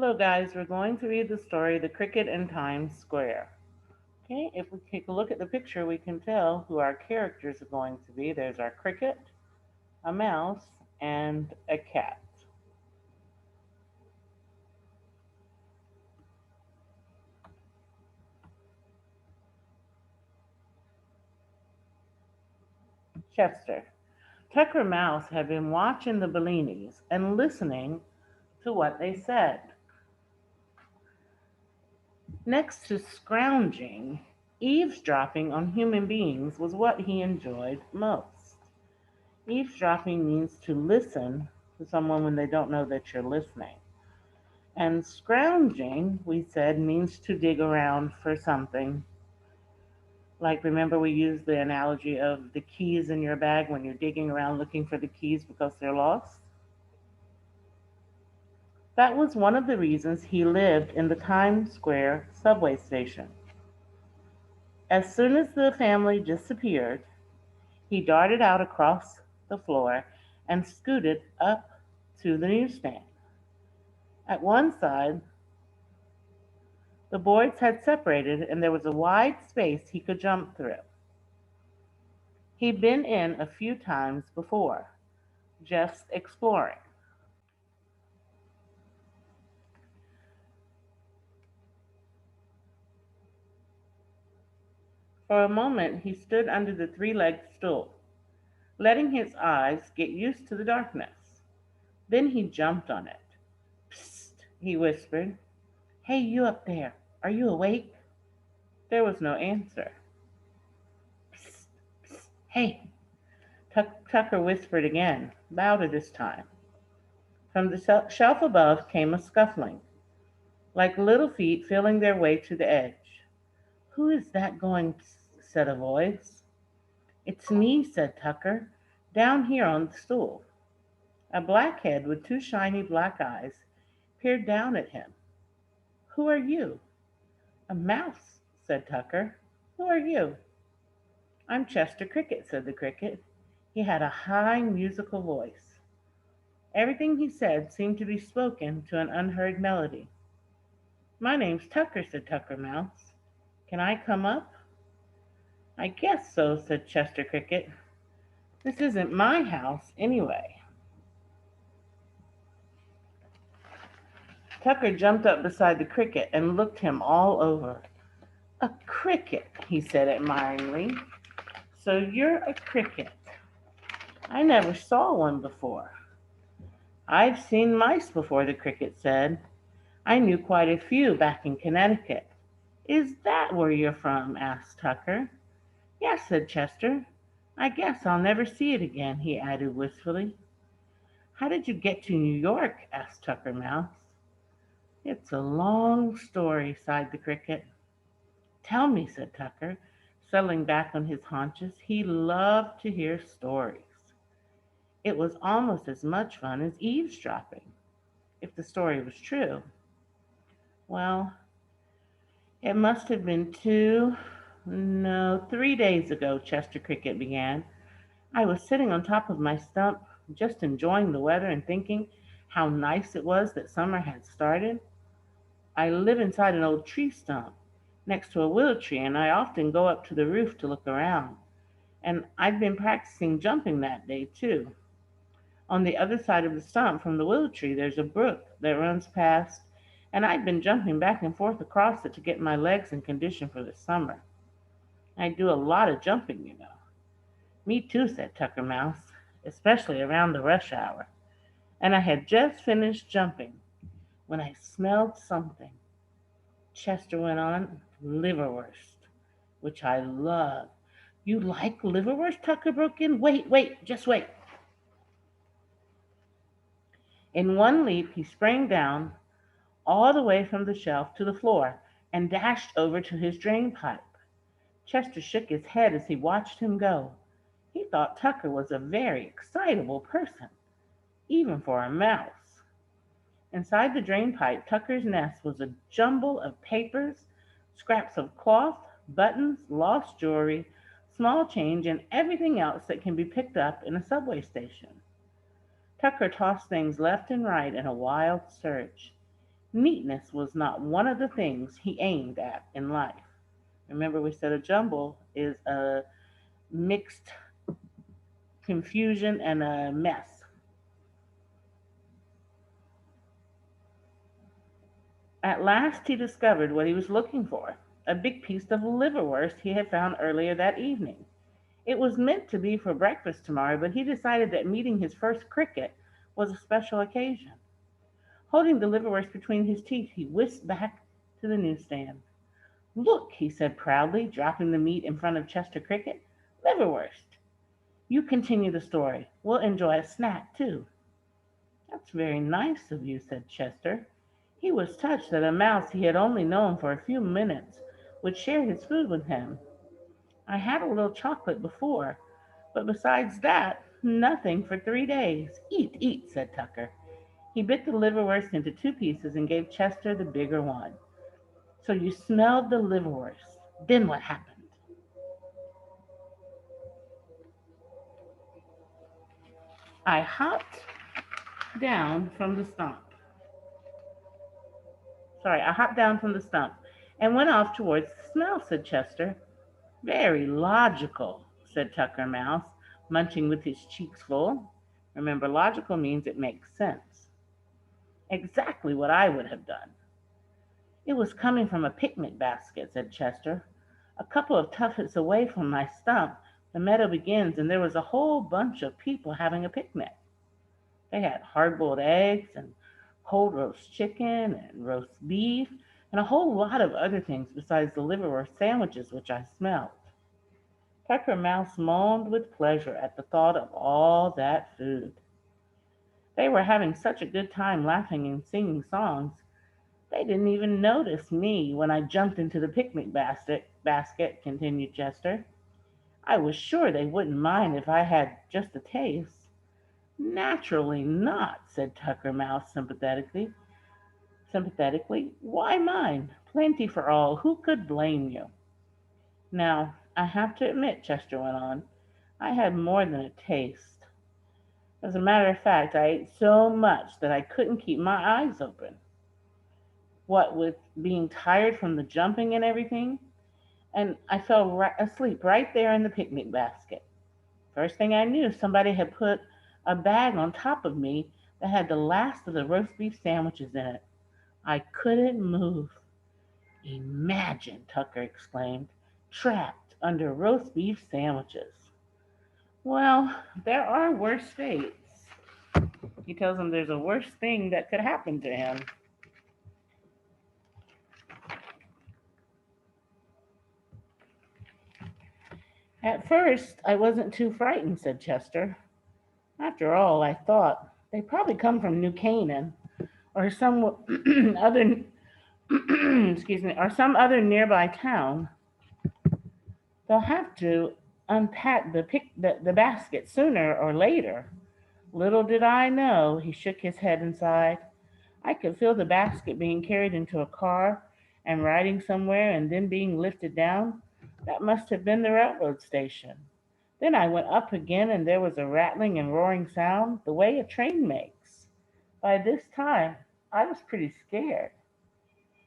Hello guys, we're going to read the story The Cricket in Times Square. Okay, if we take a look at the picture, we can tell who our characters are going to be. There's our cricket, a mouse, and a cat. Chester. Tucker Mouse had been watching the Bellinis and listening to what they said. Next to scrounging, eavesdropping on human beings was what he enjoyed most. Eavesdropping means to listen to someone when they don't know that you're listening. And scrounging, we said, means to dig around for something. Like, remember, we used the analogy of the keys in your bag when you're digging around looking for the keys because they're lost? That was one of the reasons he lived in the Times Square subway station. As soon as the family disappeared, he darted out across the floor and scooted up to the newsstand. At one side, the boards had separated and there was a wide space he could jump through. He'd been in a few times before, just exploring. For a moment, he stood under the three-legged stool, letting his eyes get used to the darkness. Then he jumped on it. Psst, he whispered. Hey, you up there, are you awake? There was no answer. Psst, psst, hey, Tucker whispered again, louder this time. From the shelf above came a scuffling, like little feet feeling their way to the edge. Who is that going? Said a voice. It's me, said Tucker, down here on the stool. A black head with two shiny black eyes peered down at him. Who are you? A mouse, said Tucker. Who are you? I'm Chester Cricket, said the cricket. He had a high musical voice. Everything he said seemed to be spoken to an unheard melody. My name's Tucker, said Tucker Mouse. Can I come up? I guess so, said Chester Cricket. This isn't my house, anyway. Tucker jumped up beside the cricket and looked him all over. A cricket, he said admiringly. So you're a cricket. I never saw one before. I've seen mice before, the cricket said. I knew quite a few back in Connecticut. Is that where you're from? Asked Tucker. Yes, said Chester. I guess I'll never see it again, he added wistfully. How did you get to New York? Asked Tucker Mouse. It's a long story, sighed the cricket. Tell me, said Tucker, settling back on his haunches. He loved to hear stories. It was almost as much fun as eavesdropping, if the story was true. Well, it must have been 3 days ago, Chester Cricket began. I was sitting on top of my stump, just enjoying the weather and thinking how nice it was that summer had started. I live inside an old tree stump next to a willow tree, and I often go up to the roof to look around. And I'd been practicing jumping that day, too. On the other side of the stump from the willow tree, there's a brook that runs past, and I'd been jumping back and forth across it to get my legs in condition for the summer. I do a lot of jumping, you know. Me too, said Tucker Mouse, especially around the rush hour. And I had just finished jumping when I smelled something. Chester went on, liverwurst, which I love. You like liverwurst? Tucker broke in. Wait, just wait. In one leap, he sprang down all the way from the shelf to the floor and dashed over to his drain pipe. Chester shook his head as he watched him go. He thought Tucker was a very excitable person, even for a mouse. Inside the drain pipe, Tucker's nest was a jumble of papers, scraps of cloth, buttons, lost jewelry, small change, and everything else that can be picked up in a subway station. Tucker tossed things left and right in a wild search. Neatness was not one of the things he aimed at in life. Remember, we said a jumble is a mixed confusion and a mess. At last he discovered what he was looking for, a big piece of liverwurst he had found earlier that evening. It was meant to be for breakfast tomorrow, but he decided that meeting his first cricket was a special occasion. Holding the liverwurst between his teeth, he whisked back to the newsstand. Look, he said proudly, dropping the meat in front of Chester Cricket. Liverwurst. You continue the story. We'll enjoy a snack, too. That's very nice of you, said Chester. He was touched that a mouse he had only known for a few minutes would share his food with him. I had a little chocolate before, but besides that, nothing for 3 days. Eat, eat, said Tucker. He bit the liverwurst into two pieces and gave Chester the bigger one. So you smelled the liverwurst. Then what happened? I hopped down from the stump. I hopped down from the stump and went off towards the smell, said Chester. Very logical, said Tucker Mouse, munching with his cheeks full. Remember, logical means it makes sense. Exactly what I would have done. It was coming from a picnic basket, said Chester. A couple of tuffets away from my stump, the meadow begins, and there was a whole bunch of people having a picnic. They had hard-boiled eggs and cold roast chicken and roast beef and a whole lot of other things besides the liverwurst sandwiches which I smelled. Tucker Mouse moaned with pleasure at the thought of all that food. They were having such a good time laughing and singing songs, they didn't even notice me when I jumped into the picnic basket, continued Chester. I was sure they wouldn't mind if I had just a taste. Naturally not, said Tucker Mouse sympathetically. Sympathetically, why mind? Plenty for all. Who could blame you? Now, I have to admit, Chester went on, I had more than a taste. As a matter of fact, I ate so much that I couldn't keep my eyes open. What with being tired from the jumping and everything, and I fell asleep right there in the picnic basket. First thing I knew, somebody had put a bag on top of me that had the last of the roast beef sandwiches in it. I couldn't move. Imagine, Tucker exclaimed, trapped under roast beef sandwiches. Well, there are worse fates. He tells him there's a worse thing that could happen to him. At first, I wasn't too frightened, said Chester. After all, I thought they probably come from New Canaan or some other excuse me, or some other nearby town. They'll have to unpack the basket sooner or later. Little did I know, he shook his head and sighed. I could feel the basket being carried into a car and riding somewhere and then being lifted down. That must have been the railroad station. Then I went up again and there was a rattling and roaring sound, the way a train makes. By this time, I was pretty scared.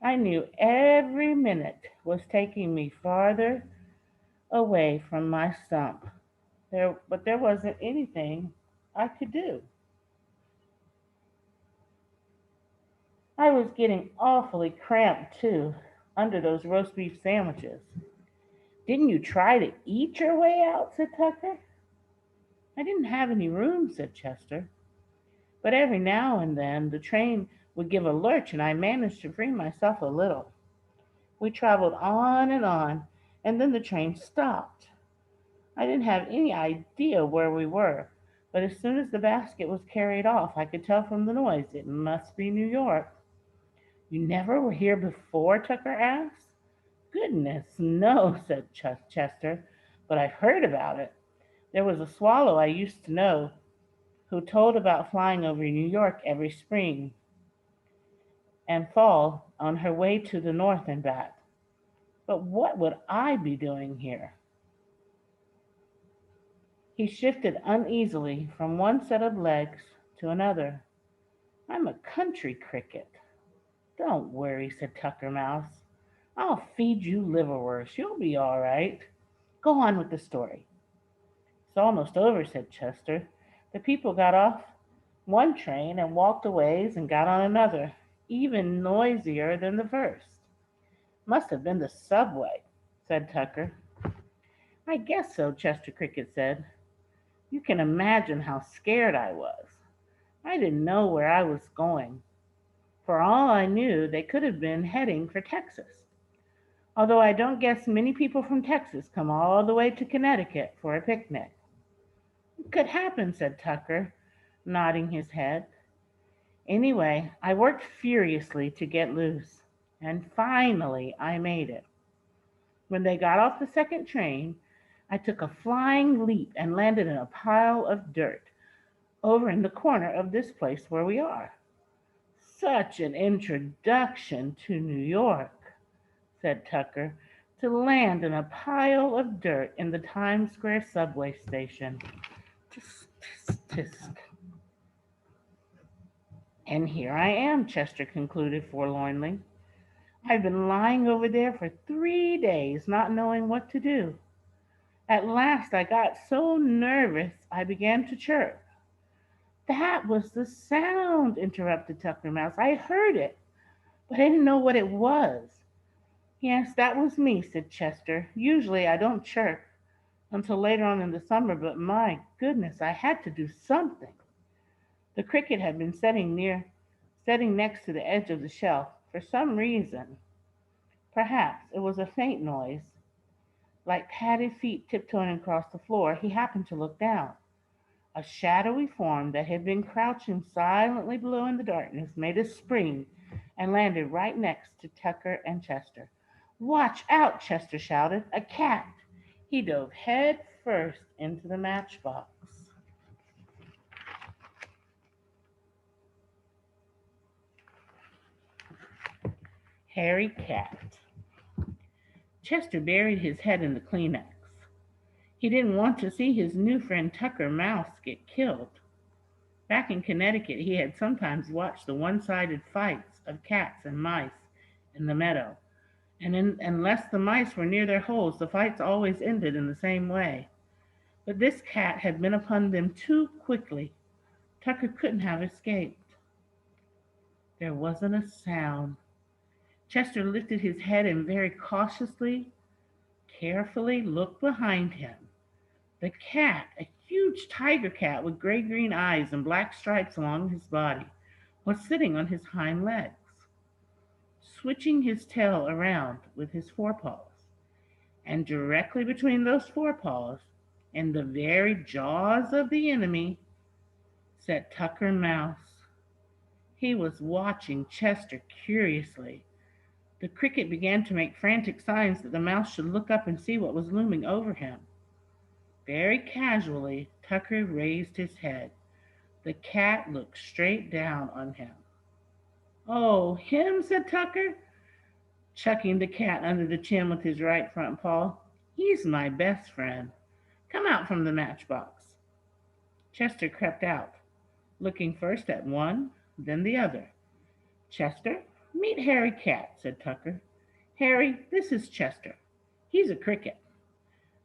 I knew every minute was taking me farther away from my stump. But there wasn't anything I could do. I was getting awfully cramped too, under those roast beef sandwiches. Didn't you try to eat your way out? Said Tucker. I didn't have any room, said Chester. But every now and then the train would give a lurch and I managed to free myself a little. We traveled on, and then the train stopped. I didn't have any idea where we were, but as soon as the basket was carried off, I could tell from the noise it must be New York. You never were here before? Tucker asked. Goodness, no, said Chester, but I've heard about it. There was a swallow I used to know who told about flying over New York every spring and fall on her way to the north and back. But what would I be doing here? He shifted uneasily from one set of legs to another. I'm a country cricket. Don't worry, said Tucker Mouse. I'll feed you liverwurst. You'll be all right. Go on with the story. It's almost over, said Chester. The people got off one train and walked a ways and got on another, even noisier than the first. Must have been the subway, said Tucker. I guess so, Chester Cricket said. You can imagine how scared I was. I didn't know where I was going. For all I knew, they could have been heading for Texas. Although I don't guess many people from Texas come all the way to Connecticut for a picnic. It could happen, said Tucker, nodding his head. Anyway, I worked furiously to get loose, and finally I made it. When they got off the second train, I took a flying leap and landed in a pile of dirt over in the corner of this place where we are. Such an introduction to New York, said Tucker, to land in a pile of dirt in the Times Square subway station. Tisk, tisk, tisk. And here I am, Chester concluded forlornly. I've been lying over there for 3 days, not knowing what to do. At last I got so nervous I began to chirp. That was the sound, interrupted Tucker Mouse. I heard it, but I didn't know what it was. Yes, that was me, said Chester. Usually I don't chirp until later on in the summer, but my goodness, I had to do something. The cricket had been setting next to the edge of the shelf. For some reason, perhaps it was a faint noise, like padded feet tiptoeing across the floor, he happened to look down. A shadowy form that had been crouching silently below in the darkness made a spring and landed right next to Tucker and Chester. Watch out, Chester shouted. A cat. He dove head first into the matchbox. Harry Cat. Chester buried his head in the Kleenex. He didn't want to see his new friend Tucker Mouse get killed. Back in Connecticut, he had sometimes watched the one-sided fights of cats and mice in the meadow, and unless the mice were near their holes, the fights always ended in the same way. But this cat had been upon them too quickly. Tucker couldn't have escaped. There wasn't a sound. Chester lifted his head and very cautiously, carefully looked behind him. The cat, a huge tiger cat with gray-green eyes and black stripes along his body, was sitting on his hind legs, switching his tail around with his forepaws. And directly between those forepaws, in the very jaws of the enemy, sat Tucker Mouse. He was watching Chester curiously. The cricket began to make frantic signs that the mouse should look up and see what was looming over him. Very casually, Tucker raised his head. The cat looked straight down on him. Oh, him, said Tucker, chucking the cat under the chin with his right front paw. He's my best friend. Come out from the matchbox. Chester crept out, looking first at one, then the other. Chester, meet Harry Cat, said Tucker. Harry, this is Chester. He's a cricket.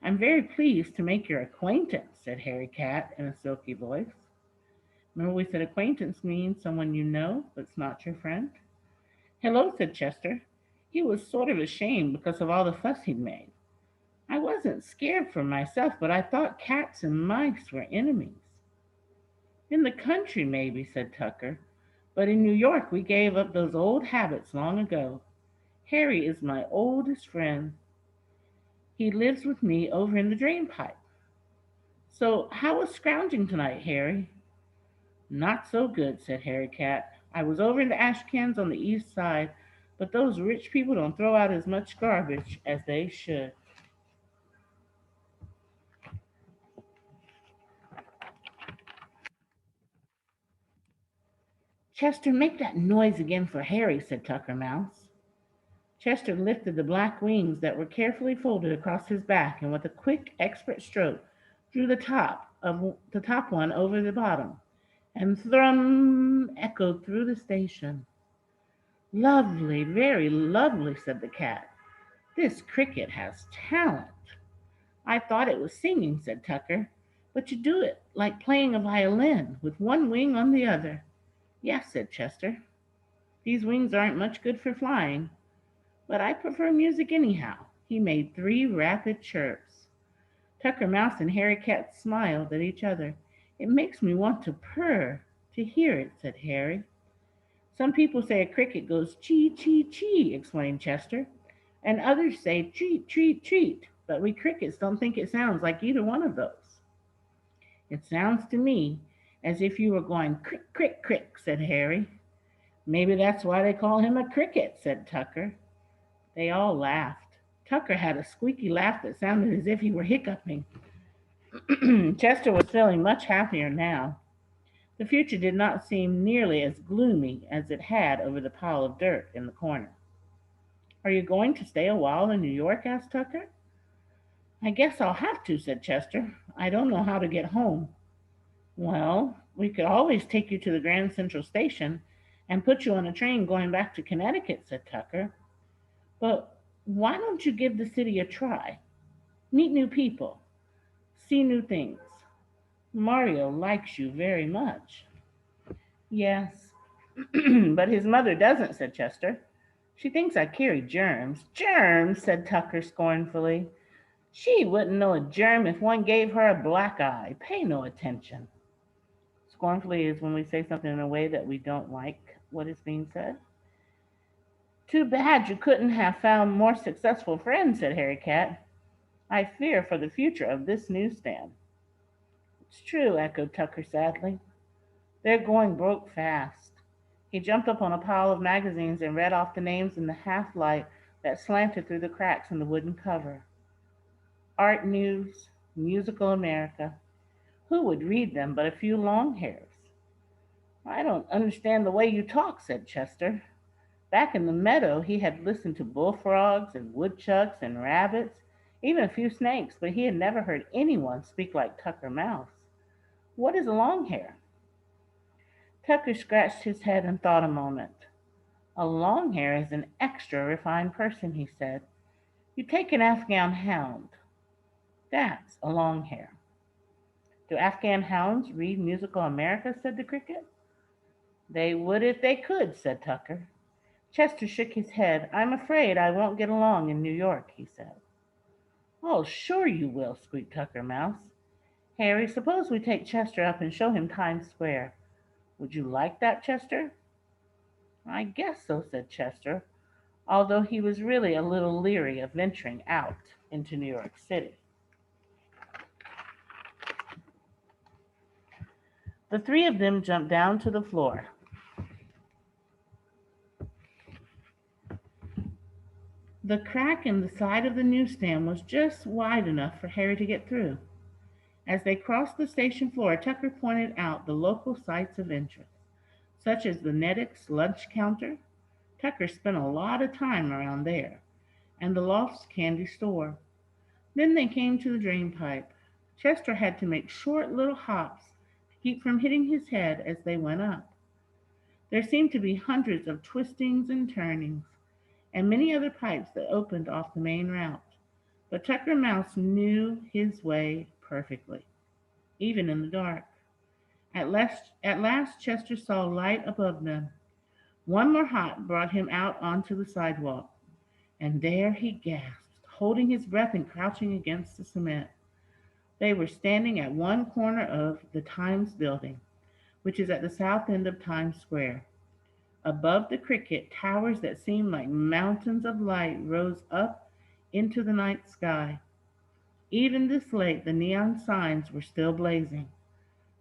I'm very pleased to make your acquaintance, said Harry Cat in a silky voice. Remember we said acquaintance means someone you know, but's not your friend? Hello, said Chester. He was sort of ashamed because of all the fuss he'd made. I wasn't scared for myself, but I thought cats and mice were enemies. In the country, maybe, said Tucker, but in New York we gave up those old habits long ago. Harry is my oldest friend. He lives with me over in the drain pipe. So how was scrounging tonight, Harry? Not so good, said Harry Cat. I was over in the ash cans on the east side, but those rich people don't throw out as much garbage as they should. Chester, make that noise again for Harry, said Tucker Mouse. Chester lifted the black wings that were carefully folded across his back and with a quick, expert stroke drew the top one over the bottom, and thrum echoed through the station. Lovely, very lovely, said the cat. This cricket has talent. I thought it was singing, said Tucker, but you do it like playing a violin with one wing on the other. Yes, said Chester. These wings aren't much good for flying, but I prefer music anyhow. He made 3 rapid chirps. Tucker Mouse and Harry Cat smiled at each other. It makes me want to purr to hear it, said Harry. Some people say a cricket goes chee, chee, chee, explained Chester, and others say treat, treat, treat, but we crickets don't think it sounds like either one of those. It sounds to me as if you were going crick, crick, crick, said Harry. Maybe that's why they call him a cricket, said Tucker. They all laughed. Tucker had a squeaky laugh that sounded as if he were hiccuping. Chester was feeling much happier now. The future did not seem nearly as gloomy as it had over the pile of dirt in the corner. Are you going to stay a while in New York? Asked Tucker. I guess I'll have to, said Chester. I don't know how to get home. Well, we could always take you to the Grand Central Station and put you on a train going back to Connecticut, said Tucker. But why don't you give the city a try? Meet new people, see new things. Mario likes you very much. Yes, but his mother doesn't, said Chester. She thinks I carry germs. Germs, said Tucker scornfully. She wouldn't know a germ if one gave her a black eye. Pay no attention. Scornfully is when we say something in a way that we don't like what is being said. Too bad you couldn't have found more successful friends, said Harry Cat. I fear for the future of this newsstand. It's true, echoed Tucker sadly. They're going broke fast. He jumped up on a pile of magazines and read off the names in the half light that slanted through the cracks in the wooden cover. Art News, Musical America. Who would read them but a few long hairs? I don't understand the way you talk, said Chester. Back in the meadow, he had listened to bullfrogs and woodchucks and rabbits, even a few snakes, but he had never heard anyone speak like Tucker Mouse. What is a long hair? Tucker scratched his head and thought a moment. A long hair is an extra refined person, he said. You take an Afghan hound. That's a long hair. Do Afghan hounds read Musical America? Said the cricket. They would if they could, said Tucker. Chester shook his head. I'm afraid I won't get along in New York, he said. Oh, sure you will, squeaked Tucker Mouse. Harry, suppose we take Chester up and show him Times Square. Would you like that, Chester? I guess so, said Chester, although he was really a little leery of venturing out into New York City. The 3 of them jumped down to the floor. The crack in the side of the newsstand was just wide enough for Harry to get through. As they crossed the station floor, Tucker pointed out the local sites of interest, such as the Nedick's lunch counter. Tucker spent a lot of time around there, and the Loft's candy store. Then they came to the drain pipe. Chester had to make short little hops to keep from hitting his head as they went up. There seemed to be hundreds of twistings and turnings, and many other pipes that opened off the main route. But Tucker Mouse knew his way perfectly, even in the dark. At last Chester saw light above them. One more hop brought him out onto the sidewalk, and there he gasped, holding his breath and crouching against the cement. They were standing at one corner of the Times building, which is at the south end of Times Square. Above the cricket, towers that seemed like mountains of light rose up into the night sky. Even this late, the neon signs were still blazing.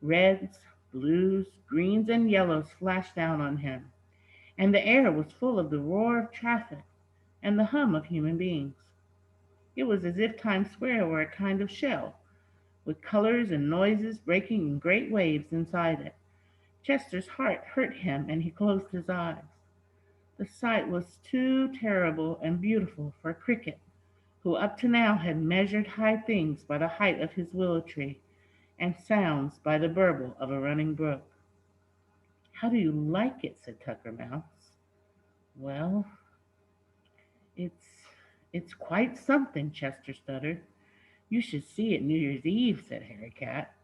Reds, blues, greens, and yellows flashed down on him, and the air was full of the roar of traffic and the hum of human beings. It was as if Times Square were a kind of shell, with colors and noises breaking in great waves inside it. Chester's heart hurt him, and he closed his eyes. The sight was too terrible and beautiful for Cricket, who up to now had measured high things by the height of his willow tree, and sounds by the burble of a running brook. How do you like it? Said Tucker Mouse. Well, it's it's quite something, Chester stuttered. You should see it New Year's Eve, said Harry Cat.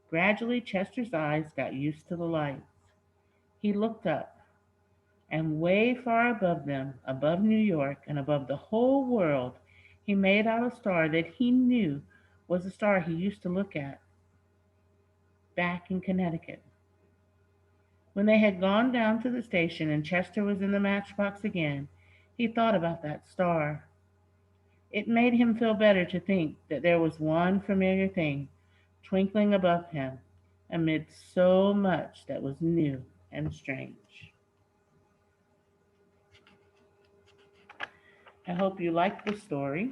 Gradually, Chester's eyes got used to the lights. He looked up, and way far above them, above New York, and above the whole world, he made out a star that he knew was the star he used to look at back in Connecticut. When they had gone down to the station and Chester was in the matchbox again, he thought about that star. It made him feel better to think that there was one familiar thing twinkling above him amid so much that was new and strange. I hope you liked the story.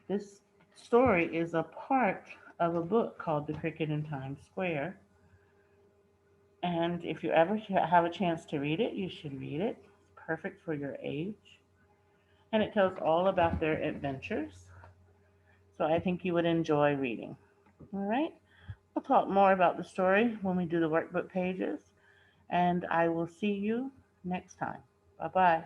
This story is a part of a book called The Cricket in Times Square. And if you ever have a chance to read it, you should read it. It's perfect for your age. And it tells all about their adventures. So I think you would enjoy reading. All right? We'll talk more about the story when we do the workbook pages. And I will see you next time. Bye bye.